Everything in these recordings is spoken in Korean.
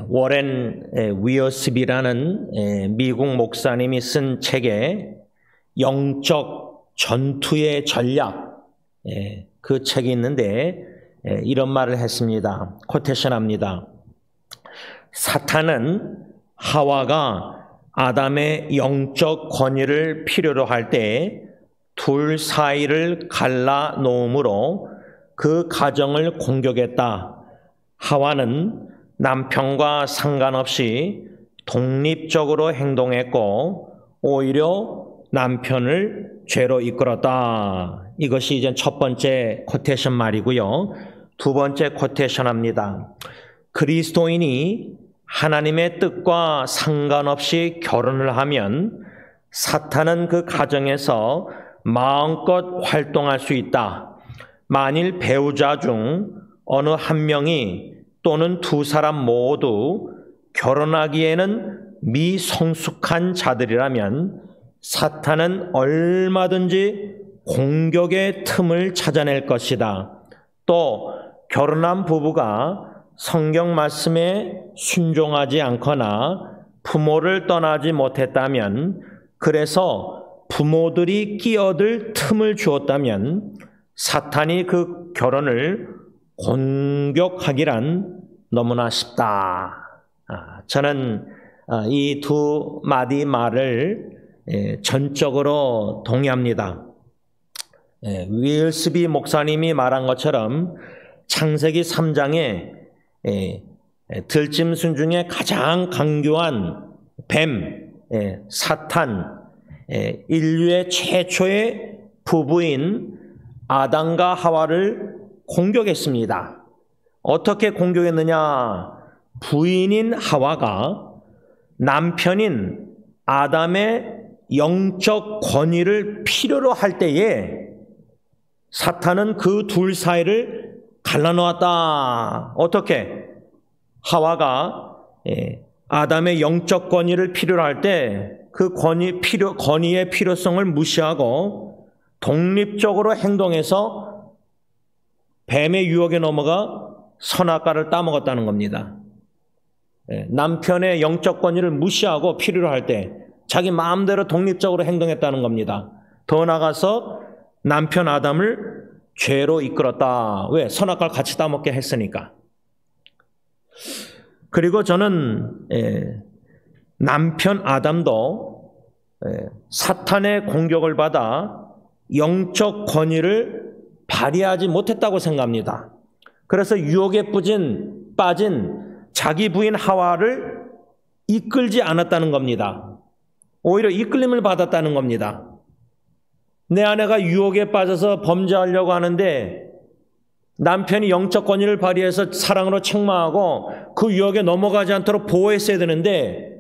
워렌 위어스비라는 미국 목사님이 쓴 책에 영적 전투의 전략, 그 책이 있는데 이런 말을 했습니다. 코테이션합니다. 사탄은 하와가 아담의 영적 권위를 필요로 할 때 둘 사이를 갈라 놓음으로 그 가정을 공격했다. 하와는 남편과 상관없이 독립적으로 행동했고 오히려 남편을 죄로 이끌었다. 이것이 이제 첫 번째 코테이션 말이고요. 두 번째 코테이션 합니다. 그리스도인이 하나님의 뜻과 상관없이 결혼을 하면 사탄은 그 가정에서 마음껏 활동할 수 있다. 만일 배우자 중 어느 한 명이 또는 두 사람 모두 결혼하기에는 미성숙한 자들이라면 사탄은 얼마든지 공격의 틈을 찾아낼 것이다. 또 결혼한 부부가 성경 말씀에 순종하지 않거나 부모를 떠나지 못했다면, 그래서 부모들이 끼어들 틈을 주었다면 사탄이 그 결혼을 공격하기란 너무나 쉽다. 저는 이 두 마디 말을 전적으로 동의합니다. 윌스비 목사님이 말한 것처럼 창세기 3장에 들짐승 중에 가장 강교한 뱀, 사탄, 인류의 최초의 부부인 아담과 하와를 공격했습니다. 어떻게 공격했느냐? 부인인 하와가 남편인 아담의 영적 권위를 필요로 할 때에 사탄은 그 둘 사이를 갈라놓았다. 어떻게? 하와가 아담의 영적 권위를 필요로 할 때 그 권위의 필요성을 무시하고 독립적으로 행동해서 뱀의 유혹에 넘어가 선악과를 따먹었다는 겁니다. 남편의 영적 권위를 무시하고 필요로 할 때 자기 마음대로 독립적으로 행동했다는 겁니다. 더 나아가서 남편 아담을 죄로 이끌었다. 왜? 선악과를 같이 따먹게 했으니까. 그리고 저는 남편 아담도 사탄의 공격을 받아 영적 권위를 발휘하지 못했다고 생각합니다. 그래서 유혹에 빠진 자기 부인 하와를 이끌지 않았다는 겁니다. 오히려 이끌림을 받았다는 겁니다. 내 아내가 유혹에 빠져서 범죄하려고 하는데 남편이 영적 권위를 발휘해서 사랑으로 책망하고 그 유혹에 넘어가지 않도록 보호했어야 되는데,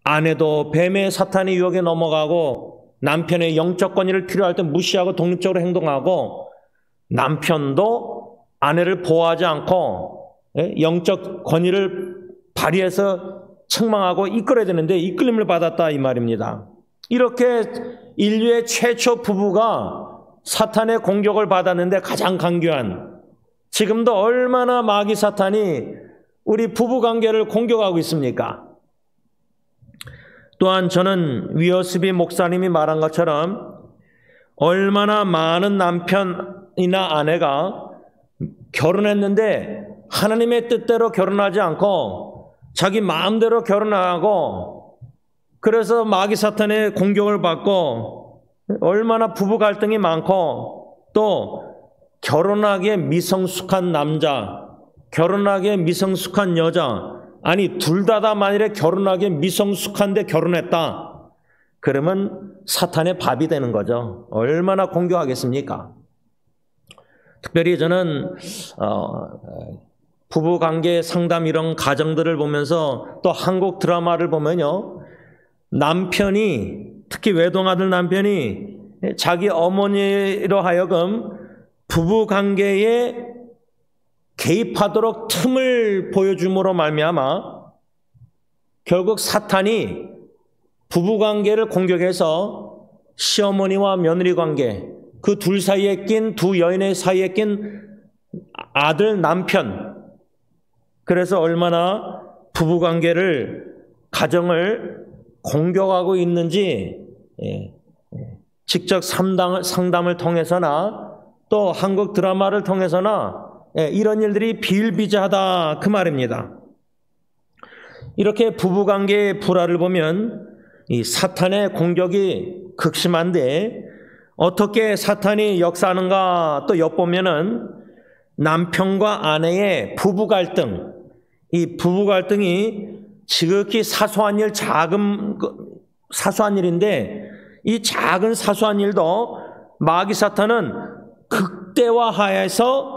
아내도 뱀의 사탄의 유혹에 넘어가고 남편의 영적 권위를 필요할 때 무시하고 독립적으로 행동하고, 남편도 아내를 보호하지 않고 영적 권위를 발휘해서 책망하고 이끌어야 되는데 이끌림을 받았다, 이 말입니다. 이렇게 인류의 최초 부부가 사탄의 공격을 받았는데 가장 강교한, 지금도 얼마나 마귀 사탄이 우리 부부관계를 공격하고 있습니까? 또한 저는 위어스비 목사님이 말한 것처럼 얼마나 많은 남편이나 아내가 결혼했는데 하나님의 뜻대로 결혼하지 않고 자기 마음대로 결혼하고, 그래서 마귀 사탄의 공격을 받고 얼마나 부부 갈등이 많고, 또 결혼하기에 미성숙한 남자, 결혼하기에 미성숙한 여자, 아니 둘 다 만일에 결혼하기에 미성숙한데 결혼했다, 그러면 사탄의 밥이 되는 거죠. 얼마나 공격하겠습니까? 특별히 저는 부부관계 상담 이런 가정들을 보면서, 또 한국 드라마를 보면요, 남편이, 특히 외동아들 남편이 자기 어머니로 하여금 부부관계에 개입하도록 틈을 보여줌으로 말미암아 결국 사탄이 부부관계를 공격해서 시어머니와 며느리 관계, 그 둘 사이에 낀, 두 여인의 사이에 낀 아들, 남편, 그래서 얼마나 부부관계를, 가정을 공격하고 있는지 직접 상담을 통해서나 또 한국 드라마를 통해서나 이런 일들이 비일비재하다 그 말입니다. 이렇게 부부관계의 불화를 보면 이 사탄의 공격이 극심한데 어떻게 사탄이 역사하는가 또 엿보면은 남편과 아내의 부부 갈등, 이 부부 갈등이 지극히 사소한 일인데 이 작은 사소한 일도 마귀 사탄은 극대화하여서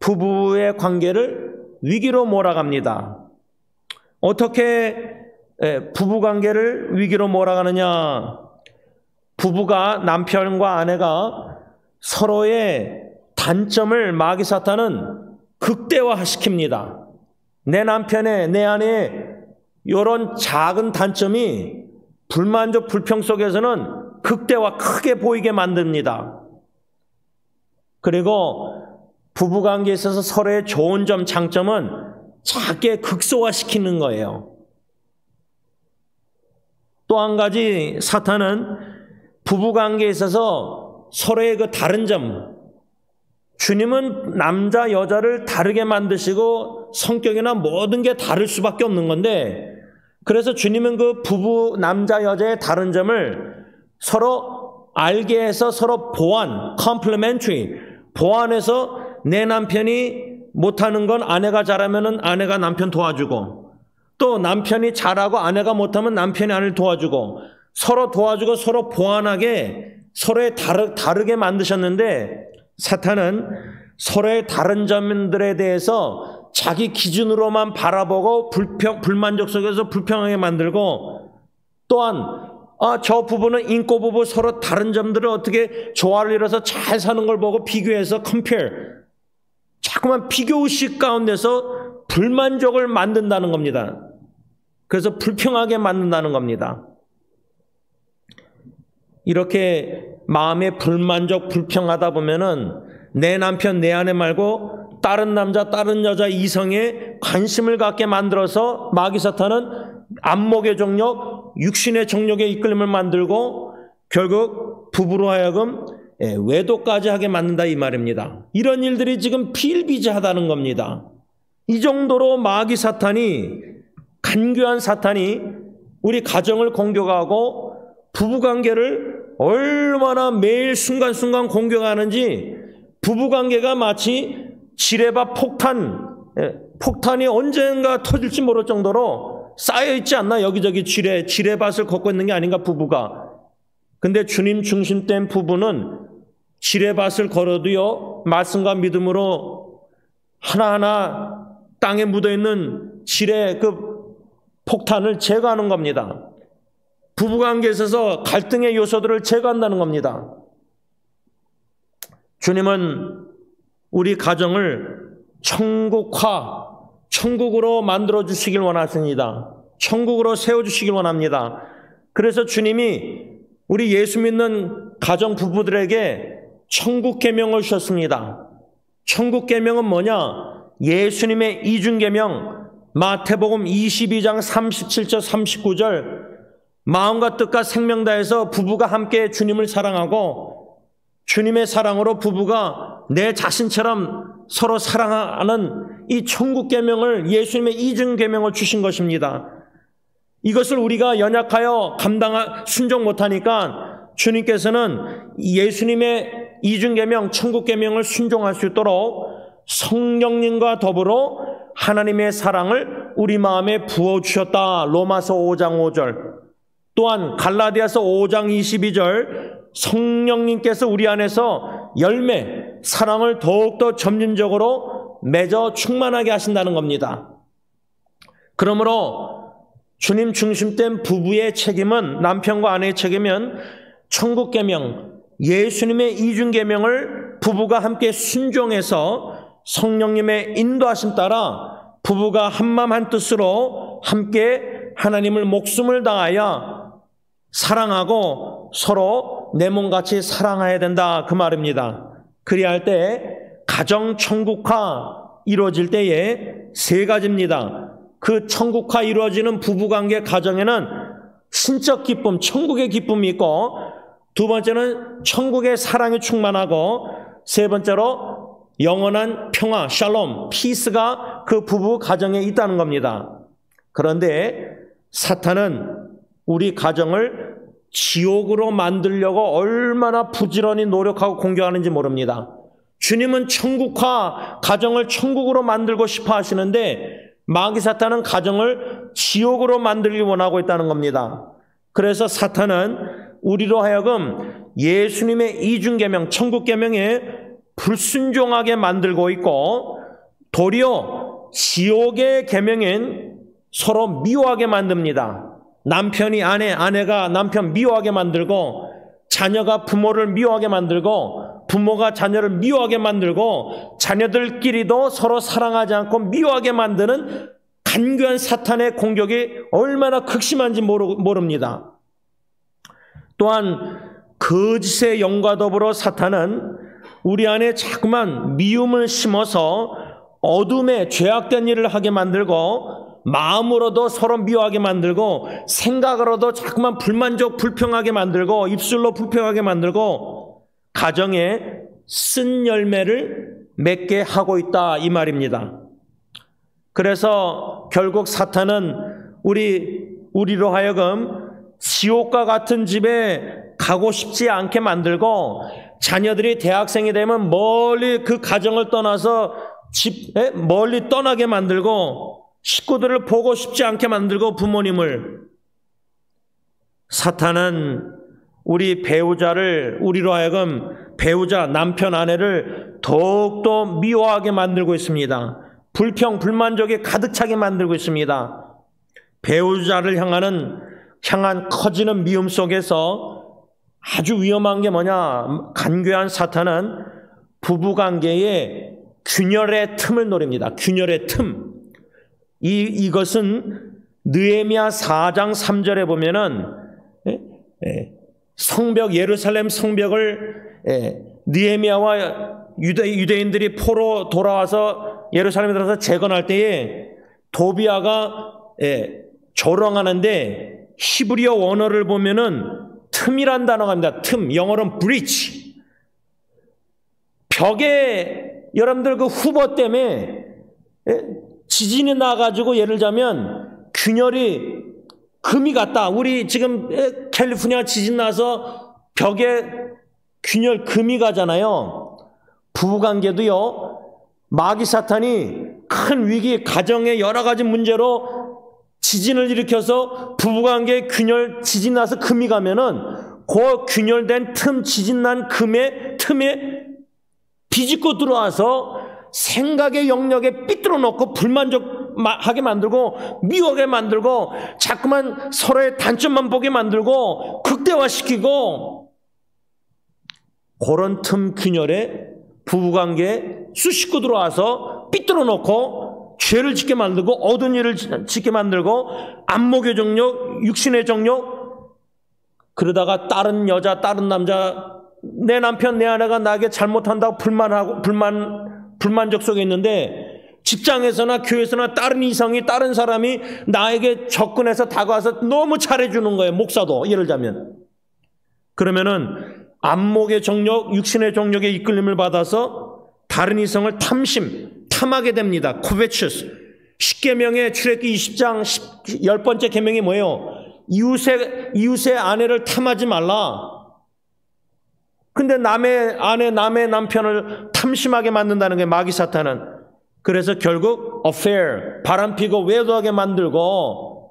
부부의 관계를 위기로 몰아갑니다. 어떻게 부부 관계를 위기로 몰아가느냐? 부부가, 남편과 아내가 서로의 단점을 마귀 사탄은 극대화시킵니다. 내 남편의, 내 아내의 이런 작은 단점이 불만족, 불평 속에서는 극대화, 크게 보이게 만듭니다. 그리고 부부관계에 있어서 서로의 좋은 점, 장점은 작게 극소화시키는 거예요. 또 한 가지 사탄은 부부관계에 있어서 서로의 그 다른 점, 주님은 남자, 여자를 다르게 만드시고 성격이나 모든 게 다를 수밖에 없는 건데, 그래서 주님은 그 부부, 남자, 여자의 다른 점을 서로 알게 해서 서로 보완, complementary, 보완해서 내 남편이 못하는 건 아내가 잘하면 아내가 남편 도와주고, 또 남편이 잘하고 아내가 못하면 남편이 아내를 도와주고, 서로 도와주고 서로 보완하게 서로의 다르게 만드셨는데, 사탄은 서로의 다른 점들에 대해서 자기 기준으로만 바라보고 불만족 속에서 불평하게 만들고, 또한 저 부부는 인꼬 부부 서로 다른 점들을 어떻게 조화를 이뤄서 잘 사는 걸 보고 비교해서 compare, 자꾸만 비교의식 가운데서 불만족을 만든다는 겁니다. 그래서 불평하게 만든다는 겁니다. 이렇게 마음에 불만족, 불평하다 보면은 내 남편, 내 아내 말고 다른 남자, 다른 여자 이성에 관심을 갖게 만들어서 마귀 사탄은 안목의 정욕, 육신의 정욕에 이끌림을 만들고 결국 부부로 하여금 외도까지 하게 만든다 이 말입니다. 이런 일들이 지금 비일비재하다는 겁니다. 이 정도로 마귀 사탄이, 간교한 사탄이 우리 가정을 공격하고 부부관계를 얼마나 매일 순간순간 공격하는지, 부부관계가 마치 지뢰밭 폭탄이 언젠가 터질지 모를 정도로 쌓여있지 않나? 여기저기 지뢰밭을 걷고 있는 게 아닌가 부부가. 근데 주님 중심된 부부는 지뢰밭을 걸어도요, 말씀과 믿음으로 하나하나 땅에 묻어있는 지뢰 폭탄을 제거하는 겁니다. 부부관계에 있어서 갈등의 요소들을 제거한다는 겁니다. 주님은 우리 가정을 천국으로 만들어주시길 원하십니다. 천국으로 세워주시길 원합니다. 그래서 주님이 우리 예수 믿는 가정 부부들에게 천국 계명을 주셨습니다. 천국 계명은 뭐냐? 예수님의 이중계명, 마태복음 22장 37절 39절, 마음과 뜻과 생명 다해서 부부가 함께 주님을 사랑하고 주님의 사랑으로 부부가 내 자신처럼 서로 사랑하는 이 천국 계명을, 예수님의 이중 계명을 주신 것입니다. 이것을 우리가 연약하여 순종 못하니까 주님께서는 예수님의 이중 계명, 천국 계명을 순종할 수 있도록 성령님과 더불어 하나님의 사랑을 우리 마음에 부어주셨다. 로마서 5장 5절. 또한 갈라디아서 5장 22절, 성령님께서 우리 안에서 열매, 사랑을 더욱더 점진적으로 맺어 충만하게 하신다는 겁니다. 그러므로 주님 중심된 부부의 책임은, 남편과 아내의 책임은 천국 계명, 예수님의 이중 계명을 부부가 함께 순종해서 성령님의 인도하심 따라 부부가 한마음 한뜻으로 함께 하나님을 목숨을 다하여 사랑하고 서로 내 몸같이 사랑해야 된다 그 말입니다. 그리할 때 가정 천국화, 이루어질 때에 세 가지입니다. 그 천국화 이루어지는 부부관계 가정에는 신적 기쁨, 천국의 기쁨이 있고, 두 번째는 천국의 사랑이 충만하고, 세 번째로 영원한 평화, 샬롬, 피스가 그 부부 가정에 있다는 겁니다. 그런데 사탄은 우리 가정을 지옥으로 만들려고 얼마나 부지런히 노력하고 공격하는지 모릅니다. 주님은 천국화, 가정을 천국으로 만들고 싶어 하시는데 마귀 사탄은 가정을 지옥으로 만들기 원하고 있다는 겁니다. 그래서 사탄은 우리로 하여금 예수님의 이중계명, 천국계명에 불순종하게 만들고 있고, 도리어 지옥의 계명인 서로 미워하게 만듭니다. 남편이 아내, 아내가 남편 미워하게 만들고, 자녀가 부모를 미워하게 만들고, 부모가 자녀를 미워하게 만들고, 자녀들끼리도 서로 사랑하지 않고 미워하게 만드는 간교한 사탄의 공격이 얼마나 극심한지 모릅니다. 또한 거짓의 영과 더불어 사탄은 우리 안에 자꾸만 미움을 심어서 어둠에 죄악된 일을 하게 만들고, 마음으로도 서로 미워하게 만들고, 생각으로도 자꾸만 불만족, 불평하게 만들고, 입술로 불평하게 만들고, 가정에 쓴 열매를 맺게 하고 있다, 이 말입니다. 그래서 결국 사탄은 우리로 하여금 지옥과 같은 집에 가고 싶지 않게 만들고, 자녀들이 대학생이 되면 멀리 그 가정을 떠나서 집에 멀리 떠나게 만들고, 식구들을 보고 싶지 않게 만들고, 부모님을. 사탄은 우리 배우자를, 우리로 하여금 배우자, 남편, 아내를 더욱더 미워하게 만들고 있습니다. 불평, 불만족이 가득 차게 만들고 있습니다. 배우자를 향한 커지는 미움 속에서 아주 위험한 게 뭐냐? 간교한 사탄은 부부관계에 균열의 틈을 노립니다. 균열의 틈. 이것은 느헤미야 4장 3절에 보면은 성벽, 예루살렘 성벽을 느헤미야와 유대인들이 포로 돌아와서 예루살렘에 들어서 재건할 때에 도비아가 조롱하는데, 히브리어 원어를 보면은 틈이란 단어가 합니다. 틈, 영어로는 breach. 벽에 여러분들 그 후보 때문에 지진이 나가지고, 예를 들자면 균열이 금이 갔다. 우리 지금 캘리포니아 지진 나서 벽에 균열 금이 가잖아요. 부부관계도요, 마귀 사탄이 큰 위기, 가정의 여러 가지 문제로 지진을 일으켜서 부부관계에 균열, 지진 나서 금이 가면은 그 균열된 틈, 지진 난 금의 틈에 비집고 들어와서 생각의 영역에 삐뚤어 놓고 불만족하게 만들고 미워하게 만들고 자꾸만 서로의 단점만 보게 만들고 극대화시키고, 그런 틈 균열에 부부관계에 수식구 들어와서 삐뚤어 놓고 죄를 짓게 만들고 어두운 일을 짓게 만들고 안목의 정욕, 육신의 정욕, 그러다가 다른 여자, 다른 남자, 내 남편, 내 아내가 나에게 잘못한다고 불만족 속에 있는데, 직장에서나 교회에서나 다른 이성이, 다른 사람이 나에게 접근해서 다가와서 너무 잘해주는 거예요. 목사도 예를 들자면. 그러면은 안목의 정욕, 육신의 정욕에 이끌림을 받아서 다른 이성을 탐하게 됩니다. 코베추스. 10계명의 출애굽기 20장 10번째 계명이 뭐예요? 이웃의 아내를 탐하지 말라. 근데 남의 아내, 남의 남편을 탐심하게 만든다는 게 마귀 사탄은. 그래서 결국 affair, 바람피고 외도하게 만들고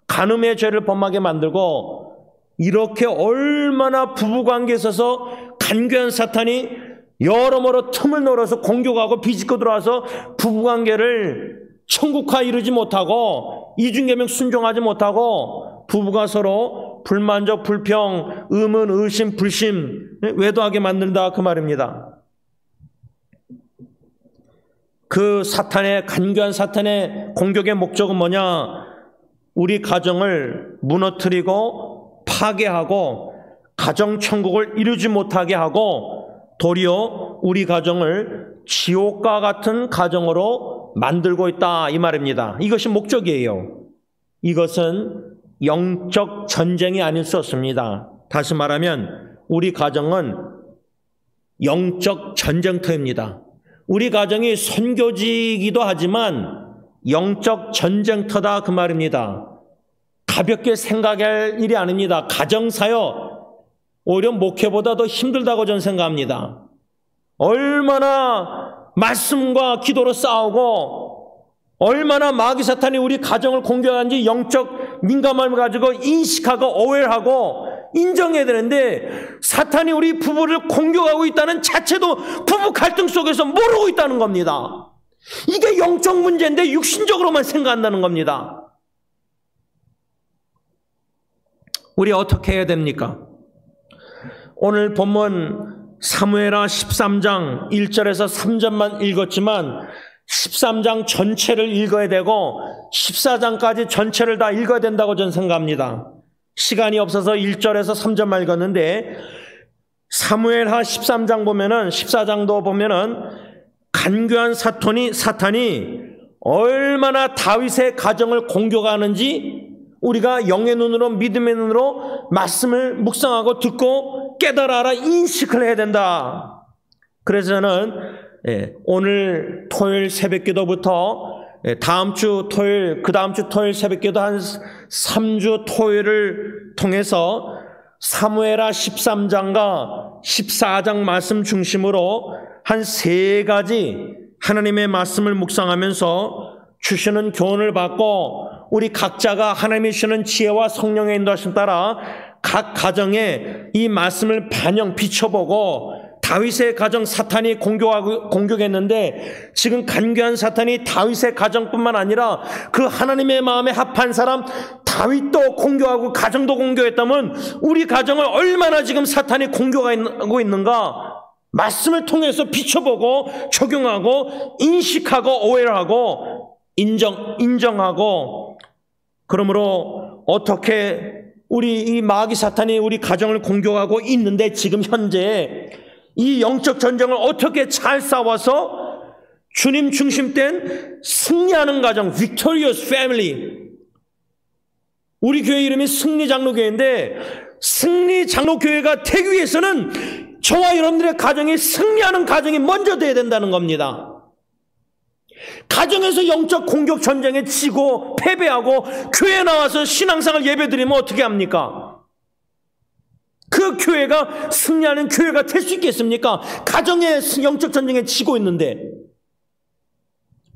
간음의 죄를 범하게 만들고, 이렇게 얼마나 부부관계에 있어서 간교한 사탄이 여러모로 틈을 노려서 공격하고 비집고 들어와서 부부관계를 천국화 이루지 못하고 이중계명 순종하지 못하고 부부가 서로 불만족, 불평, 의문, 의심, 불심, 외도하게 만든다, 그 말입니다. 그 사탄의, 간교한 사탄의 공격의 목적은 뭐냐? 우리 가정을 무너뜨리고 파괴하고 가정천국을 이루지 못하게 하고 도리어 우리 가정을 지옥과 같은 가정으로 만들고 있다 이 말입니다. 이것이 목적이에요. 이것은 영적 전쟁이 아닐 수 없습니다. 다시 말하면 우리 가정은 영적 전쟁터입니다. 우리 가정이 선교지이기도 하지만 영적 전쟁터다 그 말입니다. 가볍게 생각할 일이 아닙니다. 가정사역 오히려 목회보다 더 힘들다고 저는 생각합니다. 얼마나 말씀과 기도로 싸우고 얼마나 마귀 사탄이 우리 가정을 공격하는지 영적 민감함을 가지고 인식하고 어웨어하고 인정해야 되는데 사탄이 우리 부부를 공격하고 있다는 자체도 부부 갈등 속에서 모르고 있다는 겁니다. 이게 영적 문제인데 육신적으로만 생각한다는 겁니다. 우리 어떻게 해야 됩니까? 오늘 본문 사무엘하 13장 1절에서 3절만 읽었지만 13장 전체를 읽어야 되고 14장까지 전체를 다 읽어야 된다고 저는 생각합니다. 시간이 없어서 1절에서 3절만 읽었는데 사무엘하 13장 보면은 14장도 보면은 간교한 사탄이 얼마나 다윗의 가정을 공격하는지 우리가 영의 눈으로 믿음의 눈으로 말씀을 묵상하고 듣고 깨달아 알아 인식을 해야 된다. 그래서 저는 오늘 토요일 새벽기도부터 다음 주 토요일 그 다음 주 토요일 새벽기도 한 3주 토요일을 통해서 사무엘하 13장과 14장 말씀 중심으로 한 3가지 하나님의 말씀을 묵상하면서 주시는 교훈을 받고 우리 각자가 하나님이 주시는 지혜와 성령의 인도하심 따라 각 가정에 이 말씀을 비춰보고 다윗의 가정 사탄이 공격했는데 지금 간교한 사탄이 다윗의 가정뿐만 아니라 그 하나님의 마음에 합한 사람 다윗도 공격하고 가정도 공격했다면 우리 가정을 얼마나 지금 사탄이 공격하고 있는가 말씀을 통해서 비춰보고 적용하고 인식하고 오해하고 인정하고 그러므로 어떻게 우리 이 마귀 사탄이 우리 가정을 공격하고 있는데 지금 현재 이 영적 전쟁을 어떻게 잘 싸워서 주님 중심된 승리하는 가정, victorious family. 우리 교회 이름이 승리장로교회인데 승리장로교회가 되기 위해서는 저와 여러분들의 가정이 승리하는 가정이 먼저 돼야 된다는 겁니다. 가정에서 영적 공격 전쟁에 지고 패배하고 교회에 나와서 신앙생활 예배드리면 어떻게 합니까? 그 교회가 승리하는 교회가 될 수 있겠습니까? 가정의 영적 전쟁에 지고 있는데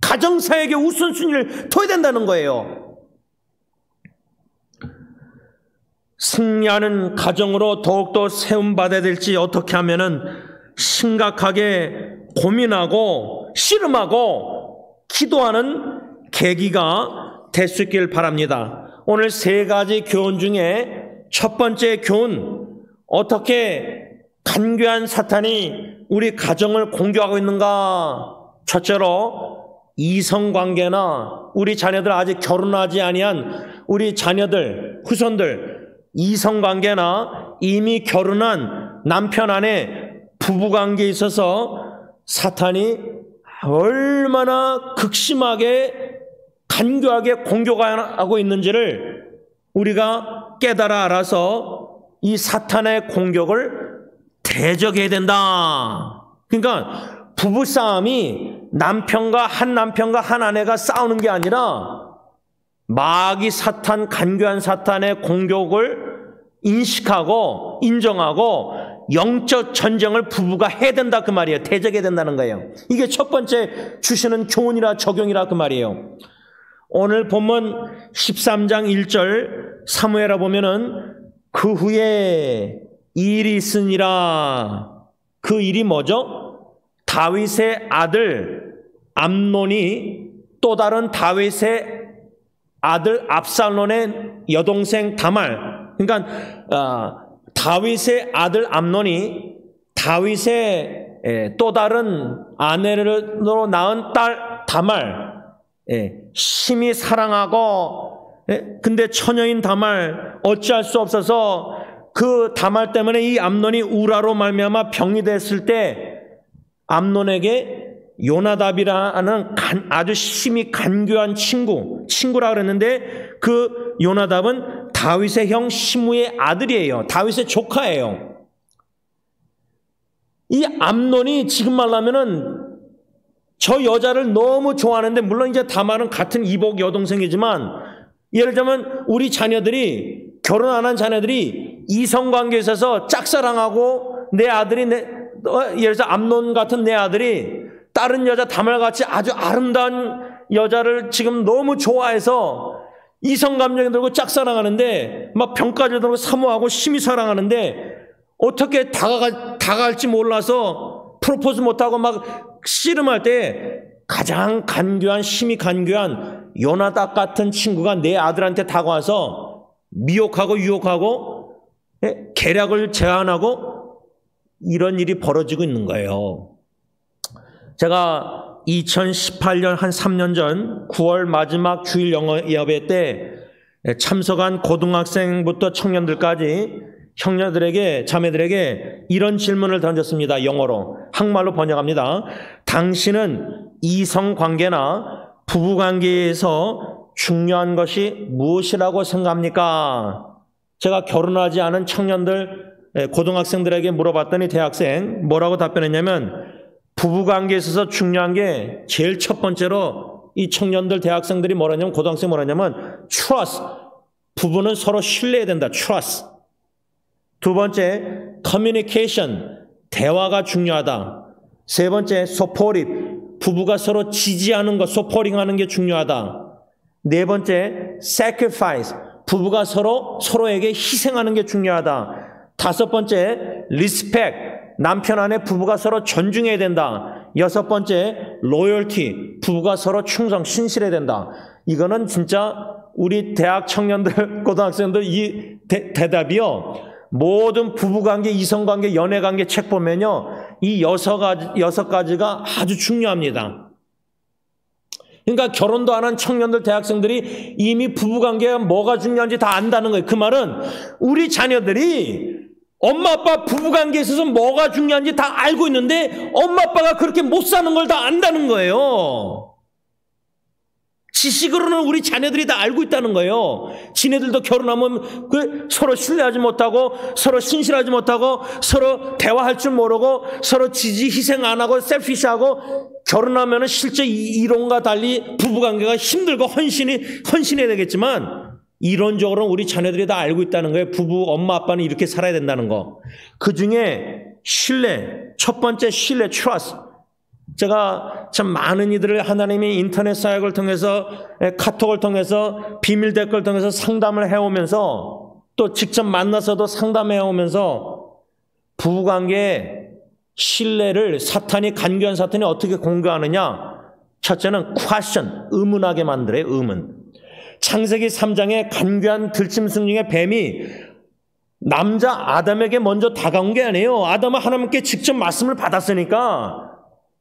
가정사에게 우선순위를 둬야 된다는 거예요. 승리하는 가정으로 더욱더 세움받아야 될지 어떻게 하면은 심각하게 고민하고 씨름하고 기도하는 계기가 될 수 있길 바랍니다. 오늘 3가지 교훈 중에 첫 번째 교훈, 어떻게 간교한 사탄이 우리 가정을 공격하고 있는가? 첫째로 이성관계나 우리 자녀들 아직 결혼하지 아니한 우리 자녀들, 후손들 이성관계나 이미 결혼한 남편 아내 부부관계에 있어서 사탄이 얼마나 극심하게 간교하게 공격하고 있는지를 우리가 깨달아 알아서 이 사탄의 공격을 대적해야 된다. 그러니까 부부싸움이 남편과 한 아내가 싸우는 게 아니라 마귀 사탄, 간교한 사탄의 공격을 인식하고 인정하고 영적 전쟁을 부부가 해야 된다 그 말이에요. 대적해야 된다는 거예요. 이게 첫 번째 주시는 교훈이라 적용이라 그 말이에요. 오늘 본문 13장 1절 사무엘하 보면은 그 후에 일이 있으니라. 그 일이 뭐죠? 다윗의 아들 암논이 또 다른 다윗의 아들 압살롬의 여동생 다말, 그러니까 다윗의 아들 암논이 다윗의 또 다른 아내로 낳은 딸 다말 심히 사랑하고 근데 처녀인 다말 어찌할 수 없어서 그 다말 때문에 이 암논이 우라로 말미암아 병이 됐을 때 암논에게 요나답이라는 아주 심히 간교한 친구라 그랬는데 그 요나답은 다윗의 형 시므의 아들이에요. 다윗의 조카예요. 이 암논이 지금 말하면은 저 여자를 너무 좋아하는데, 물론 이제 다말은 같은 이복 여동생이지만, 예를 들면 우리 자녀들이, 결혼 안 한 자녀들이 이성관계에 있어서 짝사랑하고 내 아들이 예를 들어서 암논 같은 내 아들이 다른 여자 다말같이 아주 아름다운 여자를 지금 너무 좋아해서 이성감정이 들고 짝사랑하는데 막 병까지 들고 사모하고 심히 사랑하는데 어떻게 다가갈지 몰라서 프로포즈 못하고 막 씨름할 때 가장 간교한, 심히 간교한 요나답 같은 친구가 내 아들한테 다가와서 미혹하고 유혹하고 계략을 제안하고 이런 일이 벌어지고 있는 거예요. 제가 2018년 한 3년 전 9월 마지막 주일 영어 예배 때 참석한 고등학생부터 청년들까지 형제들에게, 자매들에게 이런 질문을 던졌습니다. 영어로. 한국말로 번역합니다. 당신은 이성관계나 부부관계에서 중요한 것이 무엇이라고 생각합니까? 제가 결혼하지 않은 청년들, 고등학생들에게 물어봤더니 대학생 뭐라고 답변했냐면, 부부관계에 있어서 중요한 게 제일 첫 번째로 이 청년들, 대학생들이 뭐라냐면, 고등학생이 뭐라냐면 trust. 부부는 서로 신뢰해야 된다. trust. 두 번째, communication. 대화가 중요하다. 세 번째, supportive. 부부가 서로 지지하는 것, supporting 하는 게 중요하다. 네 번째, sacrifice. 부부가 서로에게 희생하는 게 중요하다. 다섯 번째, respect. 남편 아내 부부가 서로 존중해야 된다. 여섯 번째, loyalty. 부부가 서로 충성, 신실해야 된다. 이거는 진짜 우리 대학 청년들, 고등학생들 이 대답이요. 모든 부부관계, 이성관계, 연애관계 책 보면요. 이 여섯 가지가 아주 중요합니다. 그러니까 결혼도 안 한 청년들, 대학생들이 이미 부부관계가 뭐가 중요한지 다 안다는 거예요. 그 말은 우리 자녀들이 엄마 아빠 부부관계에 있어서 뭐가 중요한지 다 알고 있는데 엄마 아빠가 그렇게 못 사는 걸 다 안다는 거예요. 지식으로는 우리 자녀들이 다 알고 있다는 거예요. 지네들도 결혼하면 서로 신뢰하지 못하고 서로 신실하지 못하고 서로 대화할 줄 모르고 서로 지지 희생 안 하고 셀피시하고 결혼하면 실제 이론과 달리 부부관계가 힘들고 헌신해야 되겠지만 이론적으로는 우리 자녀들이 다 알고 있다는 거예요. 부부, 엄마, 아빠는 이렇게 살아야 된다는 거. 그 중에 신뢰, 첫 번째 신뢰, trust. 제가 참 많은 이들을 하나님이 인터넷 사역을 통해서, 카톡을 통해서, 비밀 댓글을 통해서 상담을 해오면서 또 직접 만나서도 상담해오면서 부부관계의 신뢰를 간교한 사탄이 어떻게 공격하느냐. 첫째는 question, 의문하게 만들어요. 의문. 창세기 3장에 간교한 들짐승 중에 뱀이 남자 아담에게 먼저 다가온 게 아니에요. 아담은 하나님께 직접 말씀을 받았으니까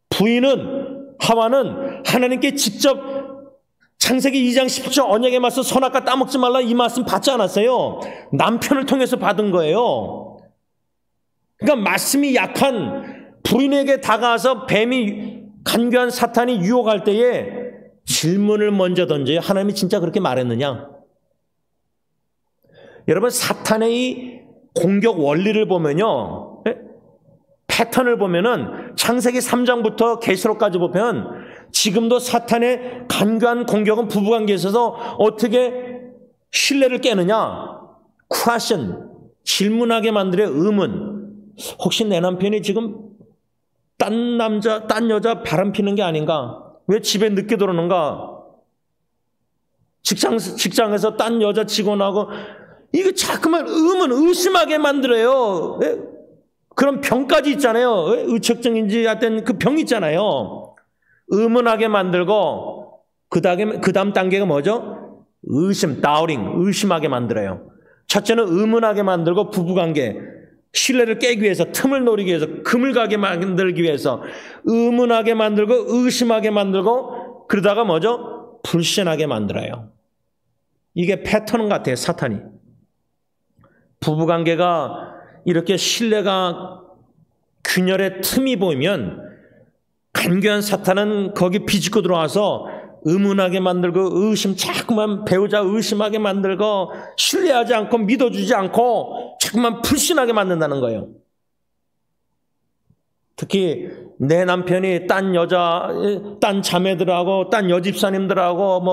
부인은 하와는 하나님께 직접 창세기 2장 10절 언약의 말씀 선악과 따먹지 말라 이 말씀 받지 않았어요. 남편을 통해서 받은 거예요. 그러니까 말씀이 약한 부인에게 다가와서 뱀이 간교한 사탄이 유혹할 때에 질문을 먼저 던져요. 하나님이 진짜 그렇게 말했느냐? 여러분 사탄의 이 공격 원리를 보면요. 패턴을 보면은 창세기 3장부터 계시록까지 보면 지금도 사탄의 간교한 공격은 부부관계에 있어서 어떻게 신뢰를 깨느냐? question, 질문하게 만들어 의문. 혹시 내 남편이 지금 딴 여자 바람 피는 게 아닌가? 왜 집에 늦게 들어오는가? 직장에서 딴 여자 직원하고 이거 자꾸만 의심하게 만들어요. 그런 병까지 있잖아요. 의척증인지 하여튼 그 병 있잖아요. 의문하게 만들고 그 다음 단계가 뭐죠? 의심, doubting, 의심하게 만들어요. 첫째는 의문하게 만들고 부부관계, 신뢰를 깨기 위해서, 틈을 노리기 위해서, 금을 가게 만들기 위해서 의문하게 만들고 의심하게 만들고 그러다가 뭐죠? 불신하게 만들어요. 이게 패턴 같아요. 사탄이. 부부관계가 이렇게 신뢰가 균열의 틈이 보이면 간교한 사탄은 거기 비집고 들어와서 의문하게 만들고 자꾸만 배우자 의심하게 만들고 신뢰하지 않고 믿어주지 않고 자꾸만 불신하게 만든다는 거예요. 특히 내 남편이 딴 자매들하고 딴 여집사님들하고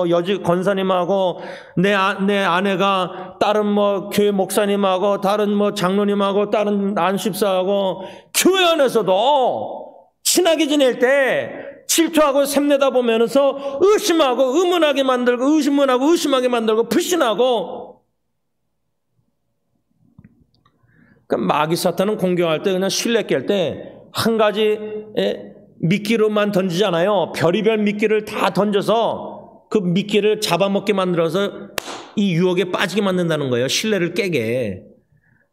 권사님하고 내 아내가 다른 교회 목사님하고 다른 장로님하고 다른 안식사하고 교회 안에서도 친하게 지낼 때 질투하고 샘내다 보면서 의심하고 의문하게 만들고 의심하게 만들고 불신하고. 그러니까 마귀 사탄은 공격할 때 그냥 신뢰 깰 때 한 가지 미끼로만 던지잖아요. 별의별 미끼를 다 던져서 그 미끼를 잡아먹게 만들어서 이 유혹에 빠지게 만든다는 거예요. 신뢰를 깨게.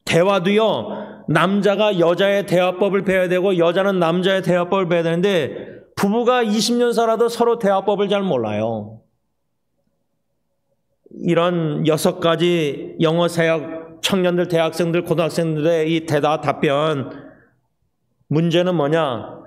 대화도요, 남자가 여자의 대화법을 배워야 되고 여자는 남자의 대화법을 배워야 되는데 부부가 20년 살아도 서로 대화법을 잘 몰라요. 이런 6가지 영어 사역 청년들, 대학생들, 고등학생들의 이 대답 답변, 문제는 뭐냐?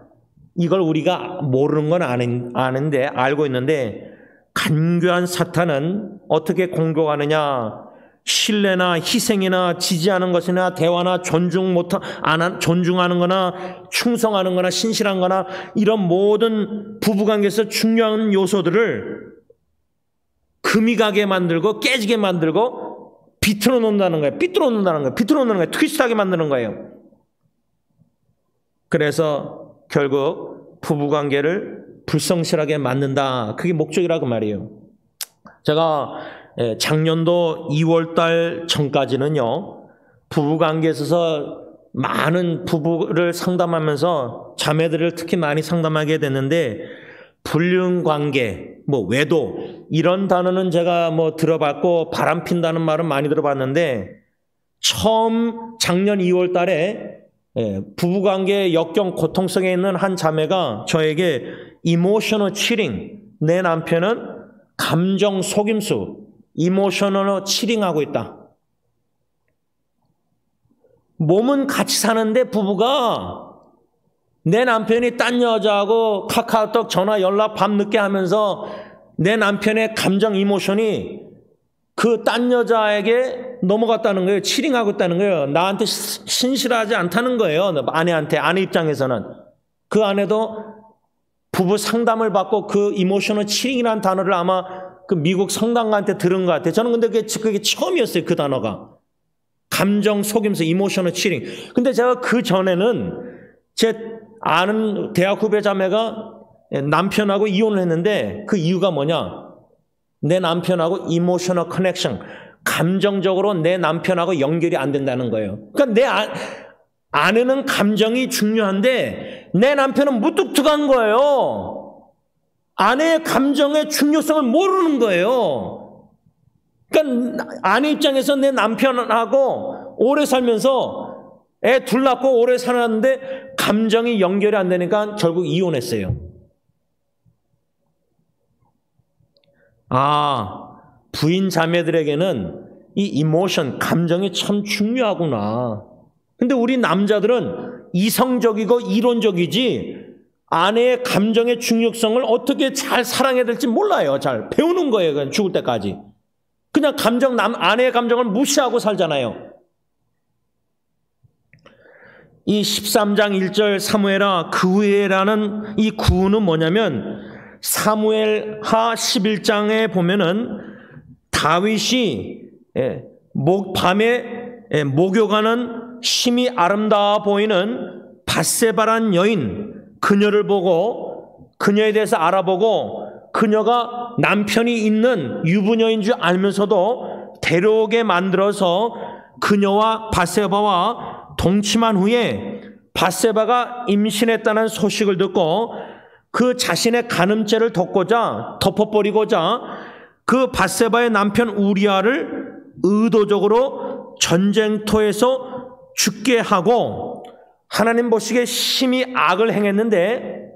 이걸 우리가 모르는 건 아는데, 알고 있는데, 간교한 사탄은 어떻게 공격하느냐? 신뢰나 희생이나 지지하는 것이나 대화나 존중하는 거나 충성하는 거나 신실한 거나 이런 모든 부부관계에서 중요한 요소들을 금이 가게 만들고 깨지게 만들고 비틀어 놓는다는 거예요. 트위스트하게 만드는 거예요. 그래서 결국 부부관계를 불성실하게 만든다. 그게 목적이라고 말이에요. 제가 작년도 2월달 전까지는요, 부부관계에 있어서 많은 부부를 상담하면서 자매들을 특히 많이 상담하게 됐는데, 불륜관계, 외도 이런 단어는 제가 들어봤고 바람핀다는 말은 많이 들어봤는데, 처음 작년 2월달에 부부관계 역경 고통성에 있는 한 자매가 저에게 이모셔널 치링, 내 남편은 감정 속임수, 이모셔널 치링하고 있다. 몸은 같이 사는데 부부가 내 남편이 딴 여자하고 카카오톡 전화 연락 밤늦게 하면서 내 남편의 감정 이모션이 그 딴 여자에게 넘어갔다는 거예요. 치링하고 있다는 거예요. 나한테 신실하지 않다는 거예요. 아내 입장에서는. 그 아내도 부부 상담을 받고 그 이모셔널 치링이라는 단어를 아마 그 미국 성당가한테 들은 것 같아요. 저는 근데 그게 처음이었어요. 그 단어가. 감정 속임수, 이모셔널 치링. 근데 제가 그 전에는 제 아는 대학 후배 자매가 남편하고 이혼을 했는데 그 이유가 뭐냐? 내 남편하고 이모셔널 커넥션, 감정적으로 내 남편하고 연결이 안 된다는 거예요. 그러니까 내 아내는 감정이 중요한데 내 남편은 무뚝뚝한 거예요. 아내의 감정의 중요성을 모르는 거예요. 그러니까 아내 입장에서 내 남편하고 오래 살면서 애 둘 낳고 오래 살았는데 감정이 연결이 안 되니까 결국 이혼했어요. 부인 자매들에게는 이 이모션, 감정이 참 중요하구나. 근데 우리 남자들은 이성적이고 이론적이지 아내의 감정의 중요성을 어떻게 잘 사랑해야 될지 몰라요. 잘 배우는 거예요. 그냥 죽을 때까지. 그냥 아내의 감정을 무시하고 살잖아요. 이 13장 1절 사무엘하 그 후에라는 이 구는 뭐냐면 사무엘하 11장에 보면은 다윗이 밤에 목욕하는 심히 아름다워 보이는 밧세바란 여인, 그녀를 보고 그녀에 대해서 알아보고 그녀가 남편이 있는 유부녀인 줄 알면서도 데려오게 만들어서 그녀와 밧세바와 동침한 후에 밧세바가 임신했다는 소식을 듣고 그 자신의 간음죄를 덮어버리고자 그 밧세바의 남편 우리아를 의도적으로 전쟁터에서 죽게 하고 하나님 보시기에 심히 악을 행했는데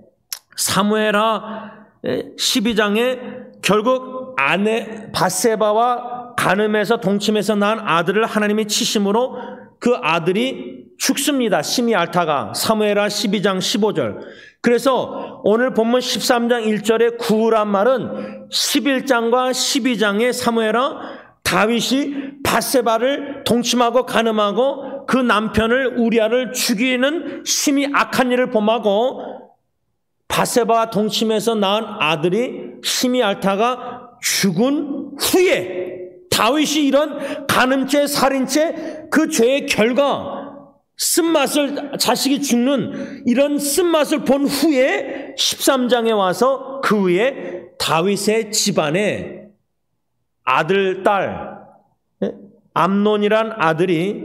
사무엘하 12장에 결국 아내 밧세바와 간음에서 동침에서 낳은 아들을 하나님이 치심으로 그 아들이 죽습니다. 심히 앓다가. 사무엘하 12장 15절. 그래서 오늘 본문 13장 1절에 구우란 말은 11장과 12장의 사무엘하 다윗이 밧세바를 동침하고 간음하고 그 남편을 우리아를 죽이는 심히 악한 일을 범하고 밧세바와 동침해서 낳은 아들이 심히 앓다가 죽은 후에 다윗이 이런 간음죄, 살인죄 그 죄의 결과 쓴맛을, 자식이 죽는 이런 쓴맛을 본 후에 13장에 와서 그 후에 다윗의 집안에 아들, 딸, 암논이란 아들이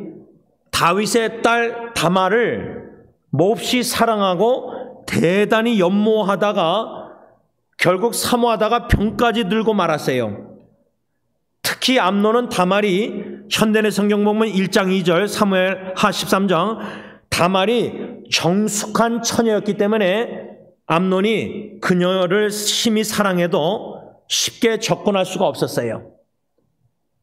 다윗의 딸 다말을 몹시 사랑하고 대단히 연모하다가 결국 사모하다가 병까지 들고 말았어요. 특히 암논은 다말이 현대의 성경 보면 1장 2절 사무엘하 13장 다말이 정숙한 처녀였기 때문에 암논이 그녀를 심히 사랑해도 쉽게 접근할 수가 없었어요.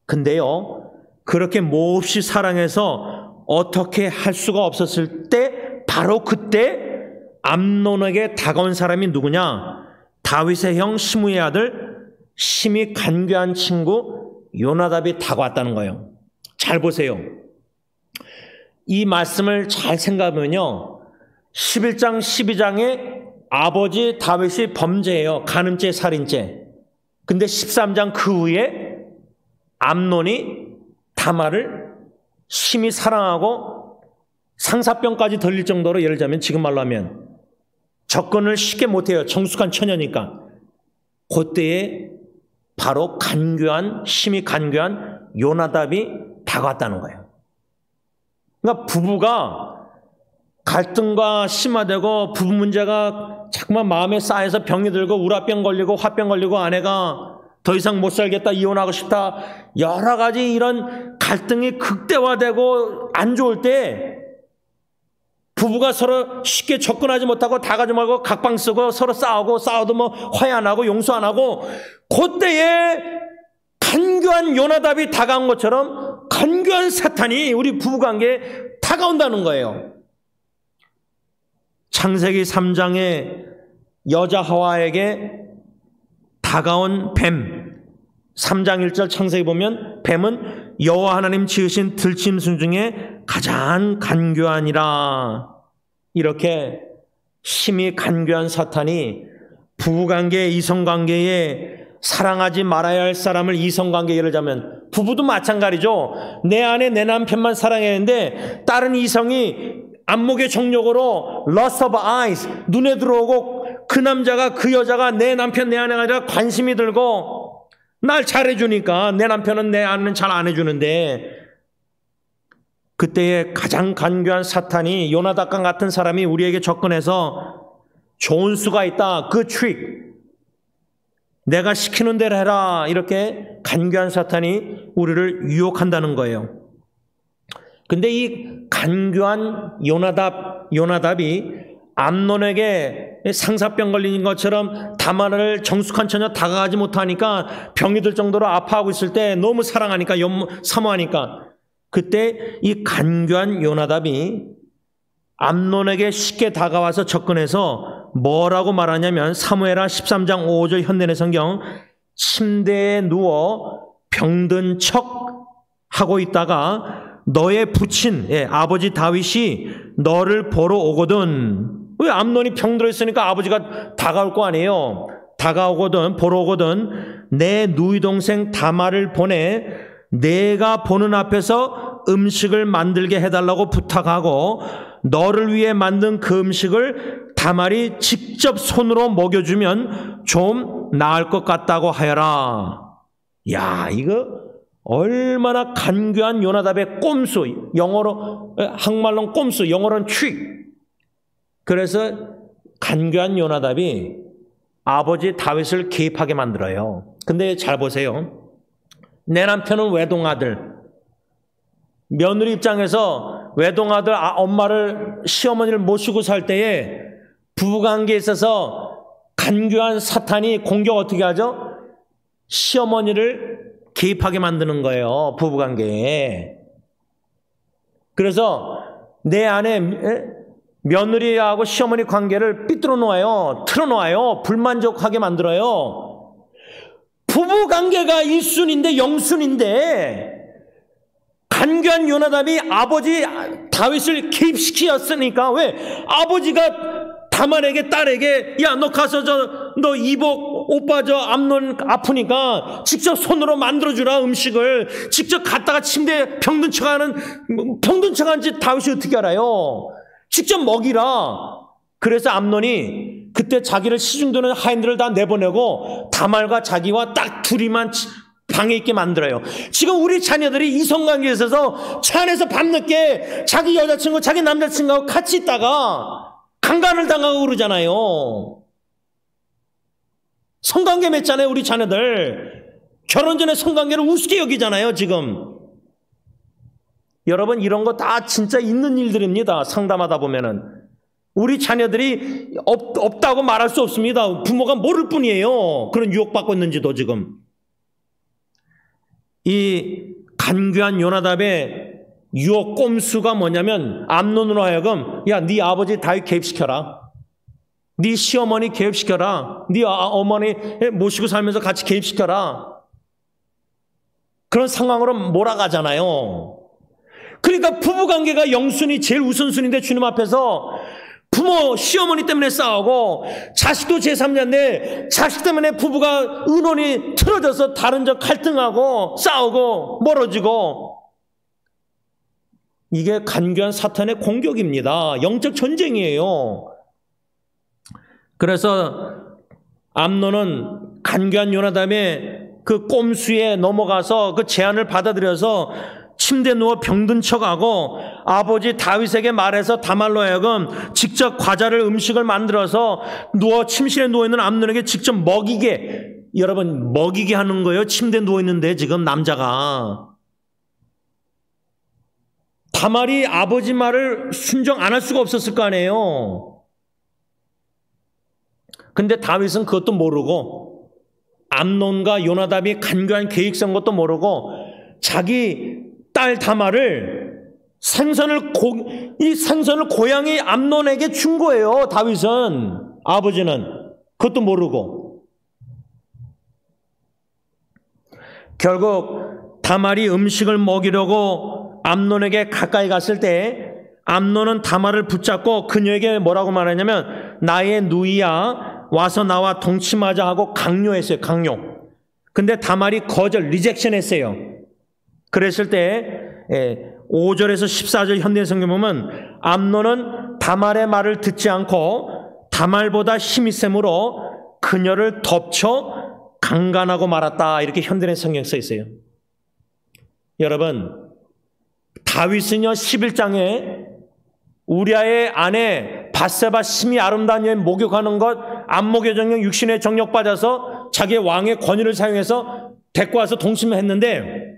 근데요, 그렇게 몹시 사랑해서 어떻게 할 수가 없었을 때 바로 그때 암논에게 다가온 사람이 누구냐? 다윗의 형 시므의 아들 심히 간교한 친구 요나답이 다가왔다는 거예요. 잘 보세요. 이 말씀을 잘 생각하면요, 11장 12장에 아버지 다윗이 범죄예요. 간음죄, 살인죄. 근데 13장 그 후에 암논이 다말을 심히 사랑하고 상사병까지 들릴 정도로, 예를 들자면 지금 말로 하면 접근을 쉽게 못해요. 정숙한 처녀니까. 그때에 바로 간교한, 심히 간교한 요나답이 다가왔다는 거예요. 그러니까 부부가 갈등과 심화되고 부부 문제가 자꾸만 마음에 쌓여서 병이 들고 우라병 걸리고 화병 걸리고 아내가 더 이상 못 살겠다, 이혼하고 싶다, 여러 가지 이런 갈등이 극대화되고 안 좋을 때 부부가 서로 쉽게 접근하지 못하고 다가지 말고 각방 쓰고 서로 싸워도 뭐 화해 안 하고 용서 안 하고, 그때에 간교한 요나답이 다가온 것처럼 간교한 사탄이 우리 부부관계에 다가온다는 거예요. 창세기 3장에 여자 하와에게 다가온 뱀, 3장 1절 창세기 보면 뱀은 여호와 하나님 지으신 들짐승 중에 가장 간교하니라. 이렇게 심히 간교한 사탄이 부부관계, 이성관계에 사랑하지 말아야 할 사람을, 이성관계 예를 들자면 부부도 마찬가지죠. 내 아내 내 남편만 사랑해야 하는데 다른 이성이 안목의 정욕으로 lust of eyes, 눈에 들어오고 그 남자가, 그 여자가 내 남편 내 아내가 아니라 관심이 들고 날 잘해주니까 내 남편은 내 아내는 잘 안 해주는데, 그때에 가장 간교한 사탄이 요나답과 같은 사람이 우리에게 접근해서 좋은 수가 있다, 그 트릭, 내가 시키는 대로 해라, 이렇게 간교한 사탄이 우리를 유혹한다는 거예요. 근데 이 간교한 요나답이 암논에게 상사병 걸린 것처럼 다말을 정숙한 처녀 다가가지 못하니까 병이 들 정도로 아파하고 있을 때 너무 사랑하니까, 사모하니까, 그때 이 간교한 요나답이 암논에게 쉽게 다가와서 접근해서 뭐라고 말하냐면 사무엘하 13장 5절 현대의 성경, 침대에 누워 병든 척 하고 있다가 너의 부친, 아버지 다윗이 너를 보러 오거든. 왜? 암논이 병들어 있으니까 아버지가 다가올 거 아니에요. 다가오거든, 보러 오거든. 내 누이 동생 다말을 보내 내가 보는 앞에서 음식을 만들게 해달라고 부탁하고 너를 위해 만든 그 음식을 다말이 직접 손으로 먹여주면 좀 나을 것 같다고 하여라. 야, 이거 얼마나 간교한 요나답의 꼼수, 영어로, 한말로는 꼼수, 영어로는 트릭. 그래서 간교한 요나답이 아버지 다윗을 개입하게 만들어요. 근데 잘 보세요. 내 남편은 외동아들. 며느리 입장에서 외동아들 엄마를, 시어머니를 모시고 살 때에 부부관계에 있어서 간교한 사탄이 공격 어떻게 하죠? 시어머니를 개입하게 만드는 거예요. 부부관계에. 그래서 내 안에 며느리하고 시어머니 관계를 삐뚤어 놓아요. 틀어 놓아요. 불만족하게 만들어요. 부부관계가 1순위인데 0순위인데 간교한 요나답이 아버지 다윗을 개입시켰으니까 왜? 아버지가 다말에게 딸에게 야 너 가서 너 이복 오빠 암논 아프니까 직접 손으로 만들어주라 음식을 직접 갖다가 침대에 병든 척한 짓 다윗이 어떻게 알아요? 직접 먹이라. 그래서 암논이 그때 자기를 시중드는 하인들을 다 내보내고 다말과 자기와 딱 둘이만 방에 있게 만들어요. 지금 우리 자녀들이 이성관계에 있어서 차 안에서 밤늦게 자기 여자친구, 자기 남자친구하고 같이 있다가 강간을 당하고 그러잖아요. 성관계 맺잖아요, 우리 자녀들. 결혼 전에 성관계를 우습게 여기잖아요, 지금. 여러분, 이런 거 다 진짜 있는 일들입니다. 상담하다 보면은. 우리 자녀들이 없다고 말할 수 없습니다. 부모가 모를 뿐이에요. 그런 유혹받고 있는지도 지금. 이 간교한 요나답의 유혹 꼼수가 뭐냐면 암논으로 하여금 야, 네 아버지 다윗 개입시켜라. 네 시어머니 개입시켜라. 네 어머니 모시고 살면서 같이 개입시켜라. 그런 상황으로 몰아가잖아요. 그러니까 부부관계가 0순위 제일 우선순위인데 주님 앞에서 부모, 시어머니 때문에 싸우고 자식도 제3자인데 자식 때문에 부부가 의논이 틀어져서 다른 점 갈등하고 싸우고 멀어지고 이게 간교한 사탄의 공격입니다. 영적 전쟁이에요. 그래서 암논은 간교한 요나답의 그 꼼수에 넘어가서 그 제안을 받아들여서 침대에 누워 병든 척하고 아버지 다윗에게 말해서 다말로 하여금 직접 과자를 음식을 만들어서 침실에 누워있는 암논에게 직접 먹이게, 여러분 먹이게 하는 거예요. 침대에 누워있는데 지금 남자가. 다말이 아버지 말을 순종 안 할 수가 없었을 거 아니에요. 근데 다윗은 그것도 모르고 암논과 요나답이 간교한 계획성 것도 모르고 자기 딸 다말을 이 생선을 고양이 암논에게 준 거예요. 다윗은, 아버지는 그것도 모르고. 결국 다말이 음식을 먹이려고 암논에게 가까이 갔을 때 암논은 다말을 붙잡고 그녀에게 뭐라고 말하냐면 나의 누이야 와서 나와 동침하자 하고 강요했어요. 강요. 근데 다말이 리젝션 했어요. 그랬을 때 5절에서 14절 현대 성경 보면 암논은 다말의 말을 듣지 않고 다말보다 힘이 셈으로 그녀를 덮쳐 강간하고 말았다. 이렇게 현대 성경에 써 있어요. 여러분, 다윗은요 11장에 우리아의 아내 밧세바 심히 아름다운 여인 목욕하는 것 안목의 정력 육신의 정력 빠져서 자기의 왕의 권위를 사용해서 데리고 와서 동침을 했는데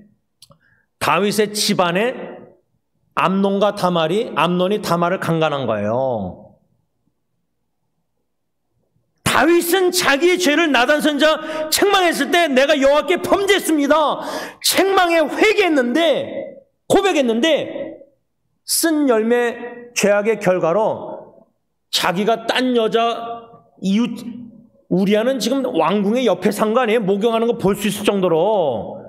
다윗의 집안에 암논이 다말을 강간한 거예요. 다윗은 자기의 죄를 나단 선지자 책망했을 때 내가 여호와께 범죄했습니다. 책망에 회개했는데 고백했는데 쓴 열매 죄악의 결과로 자기가 딴 여자 이웃 우리아는 지금 왕궁의 옆에 산 거 아니에요? 목욕하는 거 볼 수 있을 정도로.